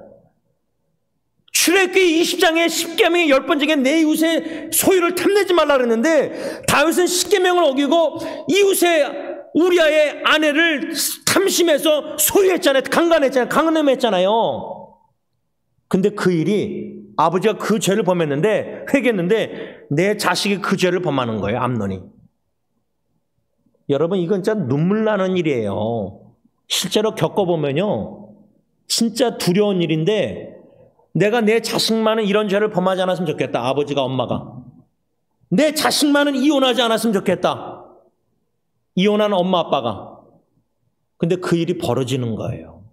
출애굽기 20장에 10계명의 10번째에 내 이웃의 소유를 탐내지 말라 그랬는데 다윗은 10계명을 어기고 이웃의 우리아의 아내를 탐심해서 소유했잖아요. 강간했잖아요. 근데 그 일이 아버지가 그 죄를 범했는데 회개했는데 내 자식이 그 죄를 범하는 거예요. 암논이. 여러분 이건 진짜 눈물 나는 일이에요. 실제로 겪어보면요 진짜 두려운 일인데 내가 내 자식만은 이런 죄를 범하지 않았으면 좋겠다. 아버지가 엄마가. 내 자식만은 이혼하지 않았으면 좋겠다. 이혼한 엄마 아빠가. 근데 그 일이 벌어지는 거예요.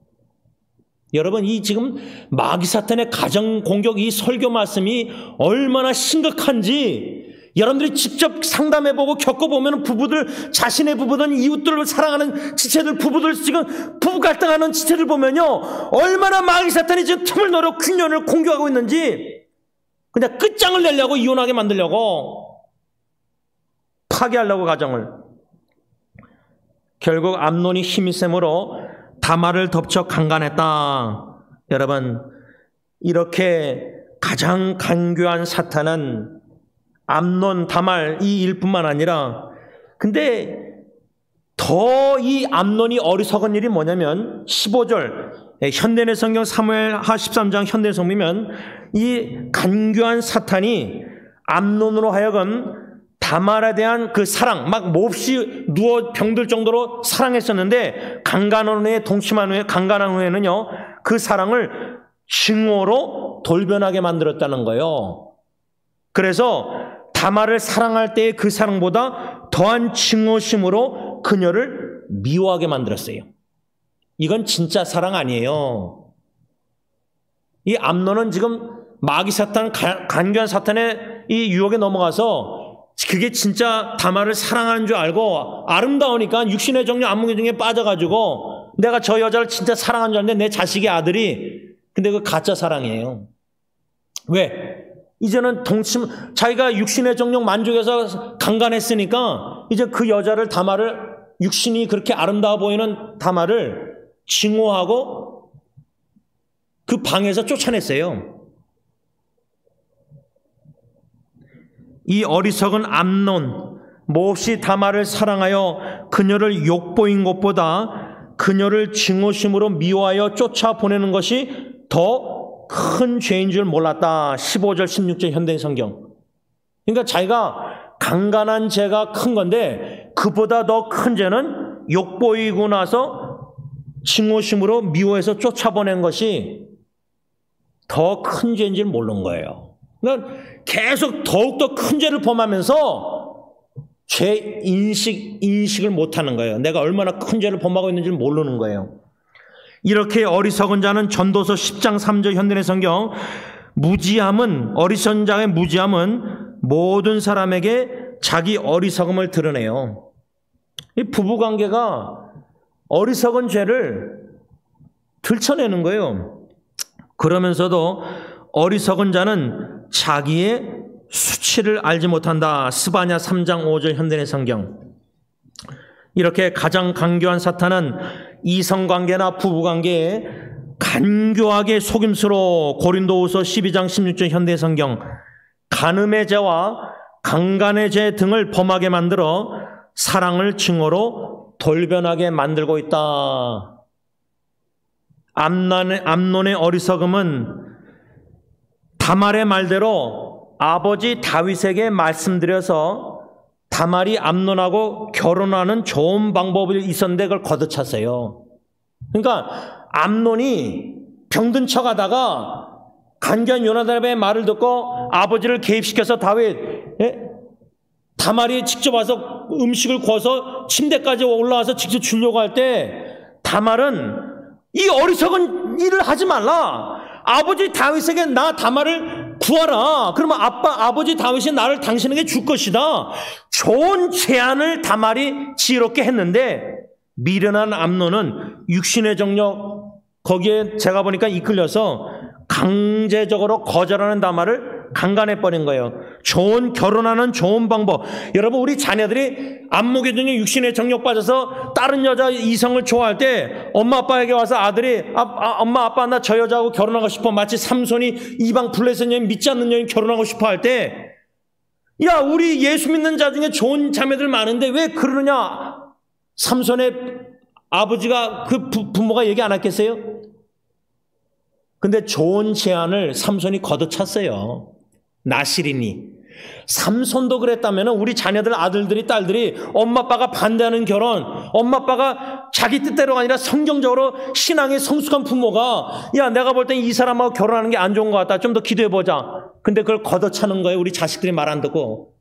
여러분 이 지금 마귀 사탄의 가정 공격 이 설교 말씀이 얼마나 심각한지 여러분들이 직접 상담해보고 겪어보면 부부들, 자신의 부부든 이웃들을 사랑하는 지체들, 부부들 지금 부부 갈등하는 지체들 보면요, 얼마나 마귀 사탄이 지금 틈을 노려 균년을 공격하고 있는지, 그냥 끝장을 내려고, 이혼하게 만들려고, 파괴하려고 가정을. 결국 암논이 힘이 셈으로 다말을 덮쳐 강간했다. 여러분, 이렇게 가장 간교한 사탄은 암논, 다말 이 일뿐만 아니라, 근데 더 이 암논이 어리석은 일이 뭐냐면 15절 현대의 성경 사무엘하 13장 현대 성경이면 이 간교한 사탄이 암논으로 하여금 다말에 대한 그 사랑, 막 몹시 누워 병들 정도로 사랑했었는데 강간한 후에는요, 그 사랑을 증오로 돌변하게 만들었다는 거예요. 그래서 다말을 사랑할 때의 그 사랑보다 더한 증오심으로 그녀를 미워하게 만들었어요. 이건 진짜 사랑 아니에요. 이 암논은 지금 마귀 사탄, 간교한 사탄의 이 유혹에 넘어가서 그게 진짜 다말을 사랑하는 줄 알고 아름다우니까 육신의 정욕, 안목의 정욕에 빠져가지고 내가 저 여자를 진짜 사랑하는 줄 알았는데 내 자식의 아들이, 근데 그 가짜 사랑이에요. 왜? 이제는 자기가 육신의 정욕 만족해서 강간했으니까 이제 그 여자를, 다말을, 육신이 그렇게 아름다워 보이는 다말을 증오하고 그 방에서 쫓아냈어요. 이 어리석은 암논, 몹시 다말을 사랑하여 그녀를 욕보인 것보다 그녀를 증오심으로 미워하여 쫓아보내는 것이 더 큰 죄인 줄 몰랐다. 15절 16절 현대 성경. 그러니까 자기가 강간한 죄가 큰 건데 그보다 더 큰 죄는 욕보이고 나서 증오심으로 미워해서 쫓아보낸 것이 더 큰 죄인 줄 모르는 거예요. 그러니까 계속 더욱더 큰 죄를 범하면서 죄 인식을 못하는 거예요. 내가 얼마나 큰 죄를 범하고 있는지를 모르는 거예요. 이렇게 어리석은 자는 전도서 10장 3절 현대의 성경, 무지함은, 어리석은 자의 무지함은 모든 사람에게 자기 어리석음을 드러내요. 이 부부관계가 어리석은 죄를 들춰내는 거예요. 그러면서도 어리석은 자는 자기의 수치를 알지 못한다. 스바냐 3장 5절 현대의 성경. 이렇게 가장 간교한 사탄은 이성관계나 부부관계에 간교하게 속임수로 고린도후서 12장 16절 현대 성경, 간음의 죄와 강간의 죄 등을 범하게 만들어 사랑을 증오로 돌변하게 만들고 있다. 암논의 어리석음은 다말의 말대로 아버지 다윗에게 말씀드려서 다말이 암논하고 결혼하는 좋은 방법이 있었는데 그걸 걷어찼어요. 그러니까 암논이 병든 척하다가 간교한 요나단의 말을 듣고 아버지를 개입시켜서 다윗, 다말이 직접 와서 음식을 구워서 침대까지 올라와서 직접 주려고 할 때 다말은 이 어리석은 일을 하지 말라. 아버지 다윗에게 나 다말을 구하라. 그러면 아버지 다윗이 나를 당신에게 줄 것이다. 좋은 제안을 다말이 지혜롭게 했는데 미련한 암논은 육신의 정욕 거기에 제가 보니까 이끌려서 강제적으로 거절하는 다말을 강간해버린 거예요. 결혼하는 좋은 방법. 여러분, 우리 자녀들이 안목의 정욕, 육신의 정욕 빠져서 다른 여자 이성을 좋아할 때 엄마 아빠에게 와서 아들이 엄마 아빠 나 저 여자하고 결혼하고 싶어. 마치 삼손이 이방 블레셋 여인, 믿지 않는 여인 결혼하고 싶어 할 때, 야, 우리 예수 믿는 자 중에 좋은 자매들 많은데 왜 그러느냐? 삼손의 아버지가 그 부모가 얘기 안 했겠어요? 근데 좋은 제안을 삼손이 걷어찼어요. 나실이니. 삼손도 그랬다면 우리 자녀들, 아들들이, 딸들이 엄마 아빠가 반대하는 결혼, 엄마 아빠가 자기 뜻대로가 아니라 성경적으로 신앙의 성숙한 부모가, 야, 내가 볼 땐 이 사람하고 결혼하는 게 안 좋은 것 같다. 좀 더 기도해보자. 근데 그걸 걷어차는 거예요. 우리 자식들이 말 안 듣고.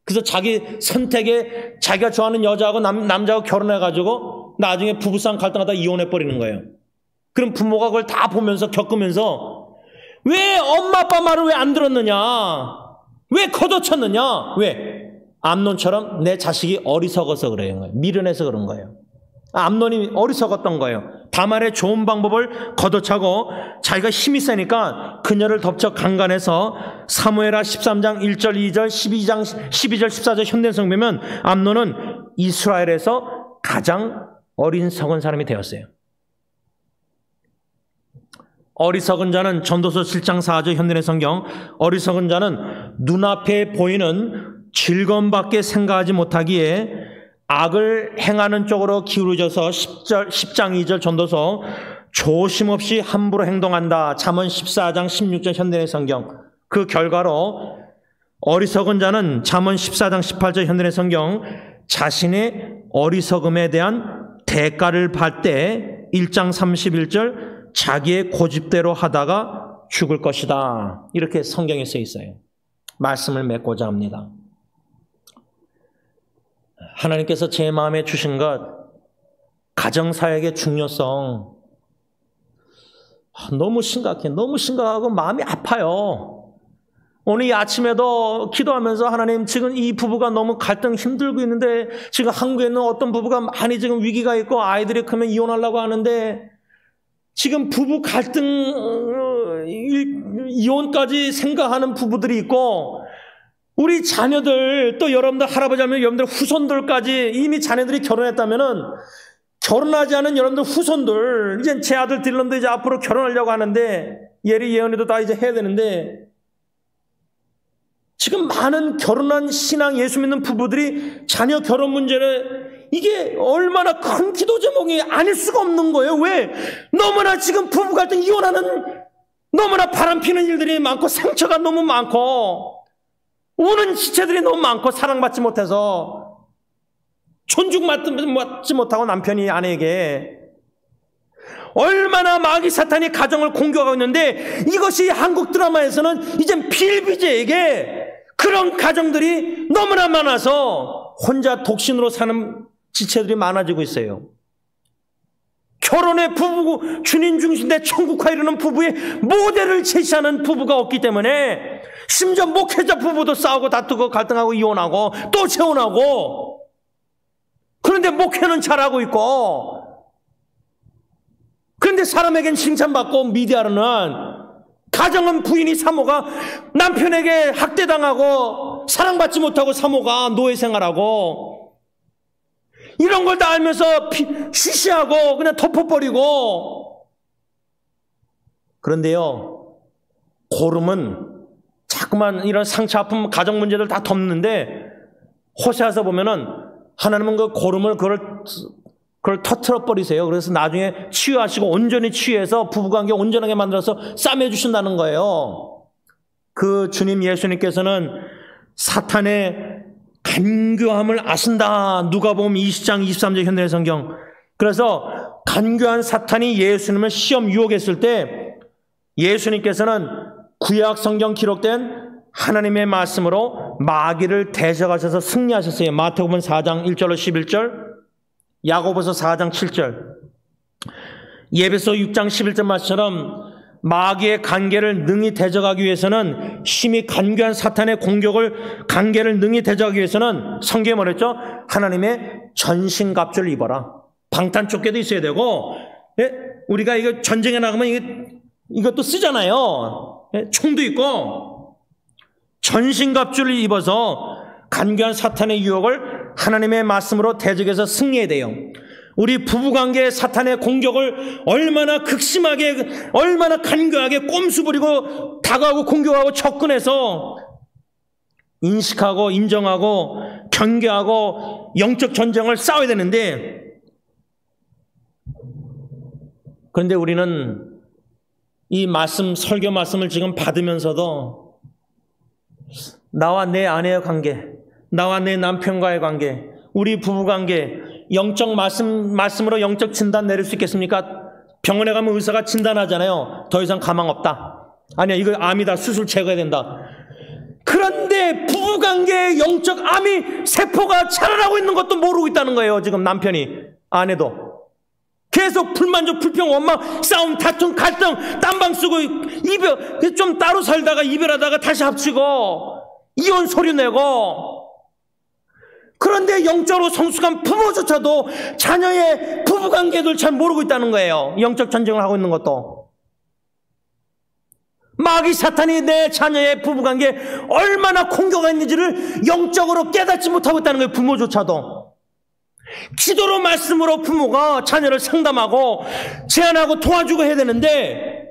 그래서 자기 선택에 자기가 좋아하는 여자하고 남자하고 결혼해가지고 나중에 부부싸움 갈등하다 이혼해버리는 거예요. 그럼 부모가 그걸 다 보면서 겪으면서 왜 엄마 아빠 말을 왜 안 들었느냐? 왜 걷어쳤느냐? 왜? 암논처럼 내 자식이 어리석어서 그래요. 미련해서 그런 거예요. 암논이 어리석었던 거예요. 다말의 좋은 방법을 걷어차고 자기가 힘이 세니까 그녀를 덮쳐 강간해서 사무엘하 13장 1절 2절 12절 14절 현대성 보면 암논은 이스라엘에서 가장 어리석은 사람이 되었어요. 어리석은 자는 전도서 7장 4절 현대의 성경, 어리석은 자는 눈앞에 보이는 즐거움밖에 생각하지 못하기에 악을 행하는 쪽으로 기울어져서 10장 2절 전도서 조심 없이 함부로 행동한다. 잠언 14장 16절 현대의 성경. 그 결과로 어리석은 자는 잠언 14장 18절 현대의 성경 자신의 어리석음에 대한 대가를 받을 때 1장 31절 자기의 고집대로 하다가 죽을 것이다. 이렇게 성경에 써 있어요. 말씀을 맺고자 합니다. 하나님께서 제 마음에 주신 것, 가정사역의 중요성 너무 심각해. 너무 심각하고 마음이 아파요. 오늘 이 아침에도 기도하면서 하나님 지금 이 부부가 너무 갈등 힘들고 있는데 지금 한국에 있는 어떤 부부가 많이 지금 위기가 있고 아이들이 크면 이혼하려고 하는데 지금 부부 갈등 이혼까지 생각하는 부부들이 있고 우리 자녀들 또 여러분들 할아버지 할머니 여러분들 후손들까지 이미 자녀들이 결혼했다면은 결혼하지 않은 여러분들 후손들 이제 제 아들 딜런도 이제 앞으로 결혼하려고 하는데 예리 예언이도 다 이제 해야 되는데 지금 많은 결혼한 신앙 예수 믿는 부부들이 자녀 결혼 문제를 이게 얼마나 큰 기도 제목이 아닐 수가 없는 거예요. 왜? 너무나 지금 부부 갈등 이혼하는 너무나 바람피는 일들이 많고 상처가 너무 많고 우는 지체들이 너무 많고 사랑받지 못해서 존중받지 못하고 남편이 아내에게 얼마나 마귀 사탄이 가정을 공격하고 있는데 이것이 한국 드라마에서는 이젠 필비제에게 그런 가정들이 너무나 많아서 혼자 독신으로 사는 지체들이 많아지고 있어요. 결혼의 부부 주님 중심대 천국화 이루는 부부의 모델을 제시하는 부부가 없기 때문에 심지어 목회자 부부도 싸우고 다투고 갈등하고 이혼하고 또 재혼하고 그런데 목회는 잘하고 있고 그런데 사람에겐 칭찬받고 미디어로는 가정은 부인이 사모가 남편에게 학대당하고 사랑받지 못하고 사모가 노예 생활하고 이런 걸 다 알면서 쉬쉬하고 그냥 덮어버리고 그런데요 고름은 자꾸만 이런 상처 아픔 가정 문제들 다 덮는데 호세아서 보면은 하나님은 그 고름을 그걸 터트려 버리세요. 그래서 나중에 치유하시고 온전히 치유해서 부부관계 온전하게 만들어서 싸매 주신다는 거예요. 그 주님 예수님께서는 사탄의 간교함을 아신다. 누가복음 20장 23절 현대의 성경. 그래서 간교한 사탄이 예수님을 시험 유혹했을 때 예수님께서는 구약 성경 기록된 하나님의 말씀으로 마귀를 대적하셔서 승리하셨어요. 마태복음 4장 1절로 11절, 야고보서 4장 7절, 예배소 6장 11절 말씀처럼 마귀의 관계를 능히 대적하기 위해서는 심히 간교한 사탄의 공격을 관계를 능히 대적하기 위해서는 성경에 뭐랬죠? 하나님의 전신갑주를 입어라. 방탄조끼도 있어야 되고 예? 우리가 이거 전쟁에 나가면 이것도 쓰잖아요. 예? 총도 있고 전신갑주를 입어서 간교한 사탄의 유혹을 하나님의 말씀으로 대적해서 승리해야 돼요. 우리 부부관계의 사탄의 공격을 얼마나 극심하게 얼마나 간교하게 꼼수 부리고 다가오고 공격하고 접근해서 인식하고 인정하고 경계하고 영적 전쟁을 싸워야 되는데 그런데 우리는 이 말씀 설교 말씀을 지금 받으면서도 나와 내 아내의 관계, 나와 내 남편과의 관계, 우리 부부관계 영적 말씀으로 영적 진단 내릴 수 있겠습니까? 병원에 가면 의사가 진단하잖아요. 더 이상 가망 없다. 아니야, 이거 암이다. 수술 제거해야 된다. 그런데 부부관계에 영적 암이 세포가 자라나고 있는 것도 모르고 있다는 거예요. 지금 남편이, 아내도. 계속 불만족, 불평, 원망, 싸움, 다툼, 갈등, 딴방 쓰고 이별, 좀 따로 살다가 이별하다가 다시 합치고 이혼 소리 내고. 그런데 영적으로 성숙한 부모조차도 자녀의 부부관계를 잘 모르고 있다는 거예요. 영적 전쟁을 하고 있는 것도. 마귀 사탄이 내 자녀의 부부관계에 얼마나 공격가 있는지를 영적으로 깨닫지 못하고 있다는 거예요. 부모조차도. 기도로 말씀으로 부모가 자녀를 상담하고 제안하고 도와주고 해야 되는데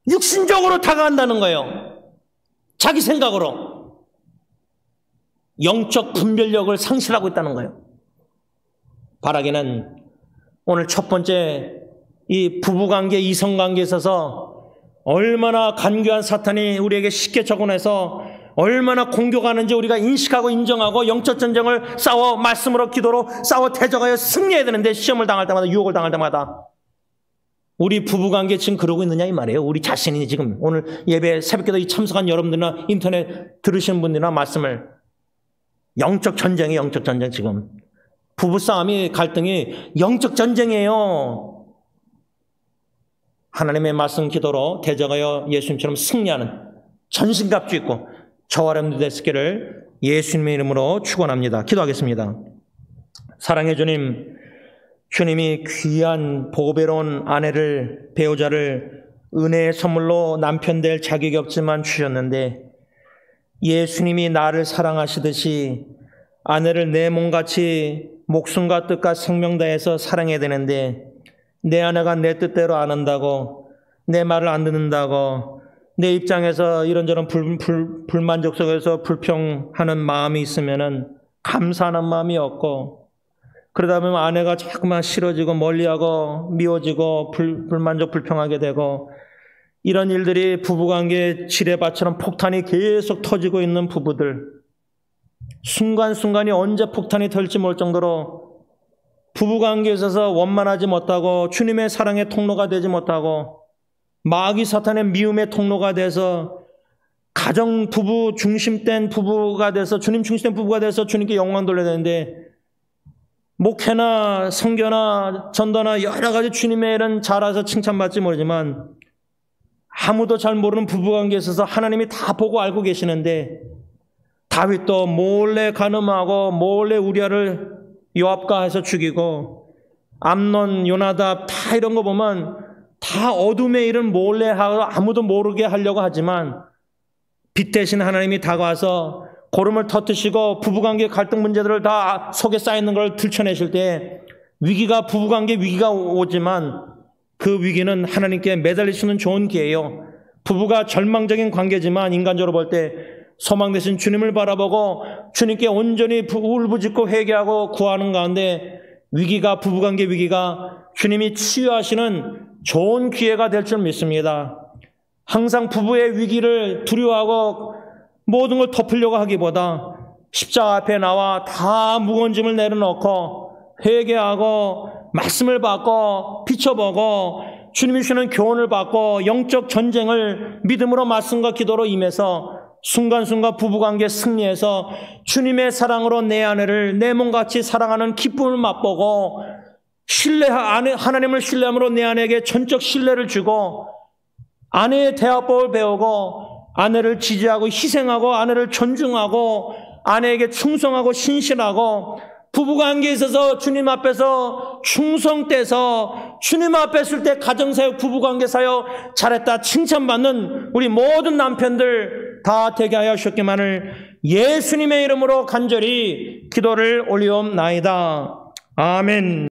육신적으로 다가간다는 거예요. 자기 생각으로. 영적 분별력을 상실하고 있다는 거예요. 바라기는 오늘 첫 번째 이 부부관계, 이성관계에 있어서 얼마나 간교한 사탄이 우리에게 쉽게 접근해서 얼마나 공격하는지 우리가 인식하고 인정하고 영적 전쟁을 싸워 말씀으로 기도로 싸워 대적하여 승리해야 되는데 시험을 당할 때마다 유혹을 당할 때마다 우리 부부관계 지금 그러고 있느냐 이 말이에요. 우리 자신이 지금 오늘 예배 새벽기도 참석한 여러분들이나 인터넷 들으시는 분들이나 말씀을 영적 전쟁이 영적 전쟁 지금 부부싸움이 갈등이 영적 전쟁이에요. 하나님의 말씀 기도로 대적하여 예수님처럼 승리하는 전신갑주 있고 저와 여러분들 되시기를 예수님의 이름으로 축원합니다. 기도하겠습니다. 사랑의 주님, 주님이 귀한 보배로운 아내를 배우자를 은혜의 선물로 남편 될 자격이 없지만 주셨는데 예수님이 나를 사랑하시듯이 아내를 내 몸같이 목숨과 뜻과 생명 다해서 사랑해야 되는데 내 아내가 내 뜻대로 안 한다고 내 말을 안 듣는다고 내 입장에서 이런저런 불만족 속에서 불평하는 마음이 있으면은 감사하는 마음이 없고 그러다 보면 아내가 자꾸만 싫어지고 멀리하고 미워지고 불만족 불평하게 되고 이런 일들이 부부관계 지뢰밭처럼 폭탄이 계속 터지고 있는 부부들 순간순간이 언제 폭탄이 터질지 모를 정도로 부부관계에 있어서 원만하지 못하고 주님의 사랑의 통로가 되지 못하고 마귀 사탄의 미움의 통로가 돼서 가정 부부 중심된 부부가 돼서 주님 중심된 부부가 돼서 주님께 영광 돌려야 되는데 목회나 선교나 전도나 여러 가지 주님의 일은 잘해서 칭찬받지 모르지만 아무도 잘 모르는 부부관계에 있어서 하나님이 다 보고 알고 계시는데 다윗도 몰래 간음하고 몰래 우리아를 요압과 해서 죽이고 암논, 요나답 다 이런 거 보면 다 어둠의 일은 몰래 하고 아무도 모르게 하려고 하지만 빛 대신 하나님이 다가와서 고름을 터뜨리시고 부부관계 갈등 문제들을 다 속에 쌓여있는 걸 들춰내실 때 위기가 부부관계 위기가 오지만 그 위기는 하나님께 매달릴 수 있는 좋은 기회예요. 부부가 절망적인 관계지만 인간적으로 볼 때 소망 대신 주님을 바라보고 주님께 온전히 울부짖고 회개하고 구하는 가운데 위기가 부부관계 위기가 주님이 치유하시는 좋은 기회가 될 줄 믿습니다. 항상 부부의 위기를 두려워하고 모든 걸 덮으려고 하기보다 십자가 앞에 나와 다 무거운 짐을 내려놓고 회개하고 말씀을 받고 비춰보고 주님이 주시는 교훈을 받고 영적 전쟁을 믿음으로 말씀과 기도로 임해서 순간순간 부부관계 승리해서 주님의 사랑으로 내 아내를 내 몸같이 사랑하는 기쁨을 맛보고 하나님을 신뢰함으로 내 아내에게 전적 신뢰를 주고 아내의 대화법을 배우고 아내를 지지하고 희생하고 아내를 존중하고 아내에게 충성하고 신실하고 부부관계에 있어서 주님 앞에서 충성돼서 주님 앞에 있을 때 가정사역 부부관계사역 잘했다 칭찬받는 우리 모든 남편들 다 되게 하여 주셨기만을 예수님의 이름으로 간절히 기도를 올리옵나이다. 아멘.